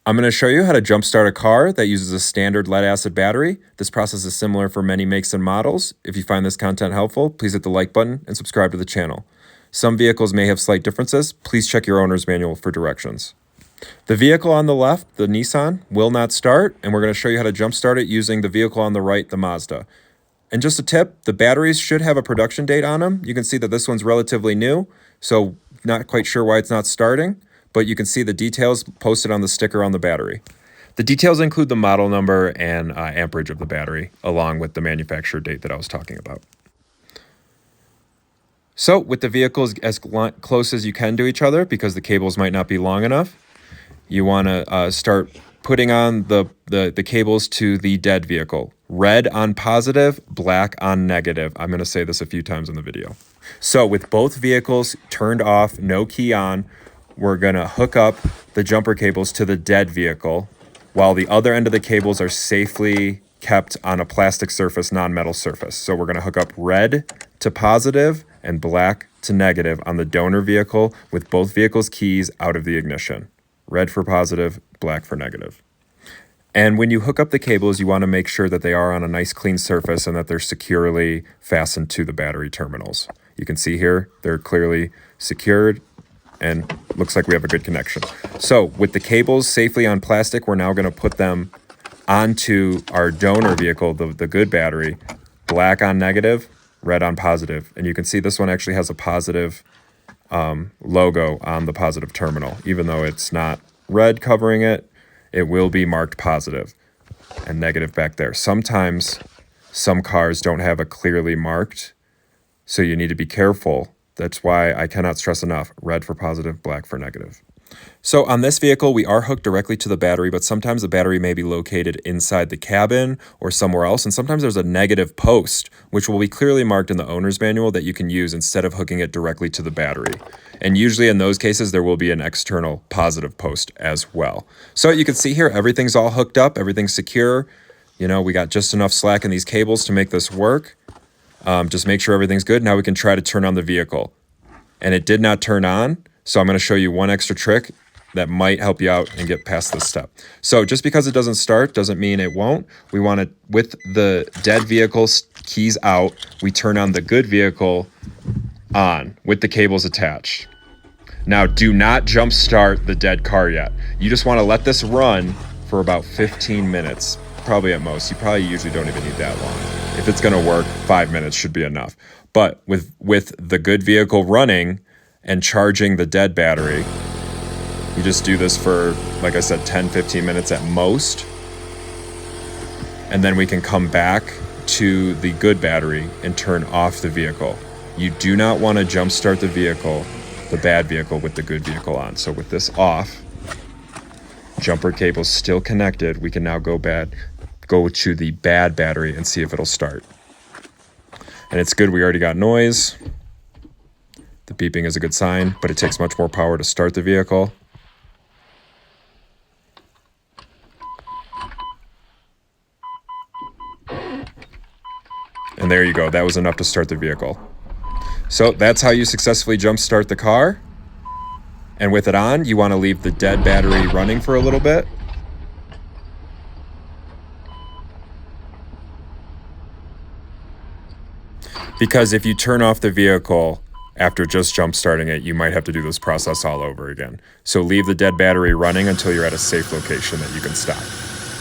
I'm going to show you how to jumpstart a car that uses a standard lead-acid battery. This process is similar for many makes and models. If you find this content helpful, please hit the like button and subscribe to the channel. Some vehicles may have slight differences. Please check your owner's manual for directions. The vehicle on the left, the Nissan, will not start, and we're going to show you how to jumpstart it using the vehicle on the right, the Mazda. And just a tip, the batteries should have a production date on them. You can see that this one's relatively new, so not quite sure why it's not starting, but you can see the details posted on the sticker on the battery. The details include the model number and amperage of the battery, along with the manufacturer date that I was talking about. So with the vehicles as close as you can to each other, because the cables might not be long enough, you want to start putting on the cables to the dead vehicle. Red on positive, black on negative. I'm going to say this a few times in the video. So with both vehicles turned off, no key on, we're going to hook up the jumper cables to the dead vehicle while the other end of the cables are safely kept on a plastic surface, non-metal surface. So we're going to hook up red to positive and black to negative on the donor vehicle with both vehicles' keys out of the ignition. Red for positive, black for negative. And when you hook up the cables, you want to make sure that they are on a nice clean surface and that they're securely fastened to the battery terminals. You can see here, they're clearly secured and looks like we have a good connection. So with the cables safely on plastic, we're now going to put them onto our donor vehicle, the good battery, black on negative, red on positive. And you can see this one actually has a positive logo on the positive terminal. Even though it's not red covering it, it will be marked positive and negative back there. Sometimes some cars don't have a clearly marked, so you need to be careful. That's why I cannot stress enough, red for positive, black for negative. So on this vehicle, we are hooked directly to the battery, but sometimes the battery may be located inside the cabin or somewhere else. And sometimes there's a negative post, which will be clearly marked in the owner's manual that you can use instead of hooking it directly to the battery. And usually in those cases, there will be an external positive post as well. So you can see here, everything's all hooked up, everything's secure. You know, we got just enough slack in these cables to make this work. Just make sure everything's good. Now we can try to turn on the vehicle. And it did not turn on. So I'm going to show you one extra trick that might help you out and get past this step. So just because it doesn't start doesn't mean it won't. We want to, with the dead vehicle's keys out, we turn on the good vehicle on with the cables attached. Now do not jump start the dead car yet. You just want to let this run for about 15 minutes, probably at most. You probably usually don't even need that long. If it's going to work, 5 minutes should be enough. But with the good vehicle running and charging the dead battery, you just do this for, like I said, 10, 15 minutes at most. And then we can come back to the good battery and turn off the vehicle. You do not want to jump start the vehicle, the bad vehicle, with the good vehicle on. So with this off, jumper cable still connected, we can now go to the bad battery and see if it'll start. And it's good, we already got noise. The beeping is a good sign, but it takes much more power to start the vehicle. And there you go, that was enough to start the vehicle. So that's how you successfully jump start the car. And with it on, you want to leave the dead battery running for a little bit. Because if you turn off the vehicle after just jump starting it, you might have to do this process all over again. So leave the dead battery running until you're at a safe location that you can stop.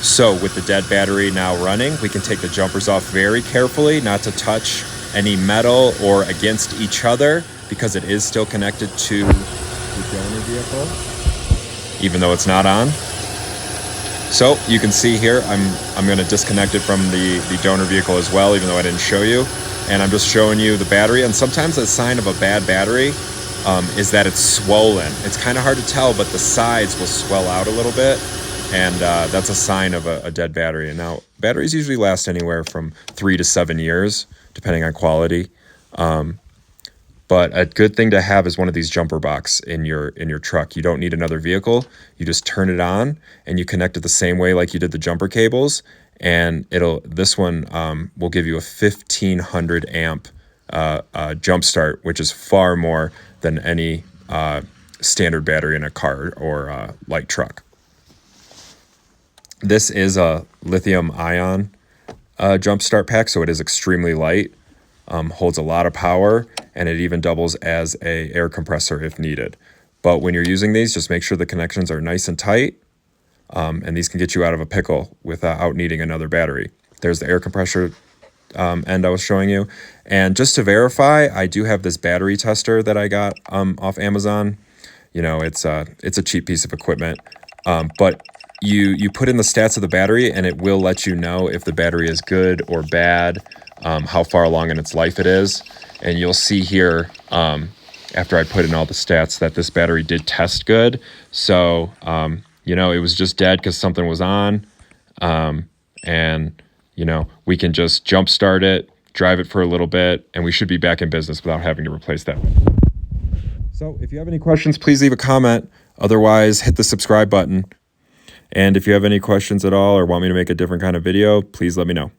So with the dead battery now running, we can take the jumpers off very carefully, not to touch any metal or against each other, because it is still connected to the donor vehicle, even though it's not on. So you can see here, I'm going to disconnect it from the donor vehicle as well, even though I didn't show you. And I'm just showing you the battery. And sometimes a sign of a bad battery is that it's swollen. It's kind of hard to tell, but the sides will swell out a little bit. And that's a sign of a dead battery. And now batteries usually last anywhere from 3 to 7 years, depending on quality. But a good thing to have is one of these jumper box in your truck. You don't need another vehicle. You just turn it on and you connect it the same way like you did the jumper cables. And this one will give you a 1500 amp jump start, which is far more than any standard battery in a car or light truck. This is a lithium ion jump start pack, so it is extremely light, holds a lot of power, and it even doubles as a air compressor if needed. But when you're using these, just make sure the connections are nice and tight, and these can get you out of a pickle without needing another battery. There's the air compressor end I was showing you. And just to verify, I do have this battery tester that I got off Amazon. You know, it's a cheap piece of equipment, but you put in the stats of the battery and it will let you know if the battery is good or bad, how far along in its life it is. And you'll see here, after I put in all the stats, that this battery did test good. So, you know, it was just dead because something was on. And, you know, we can just jump start it, drive it for a little bit, and we should be back in business without having to replace that. So if you have any questions, please leave a comment. Otherwise, hit the subscribe button. And if you have any questions at all or want me to make a different kind of video, please let me know.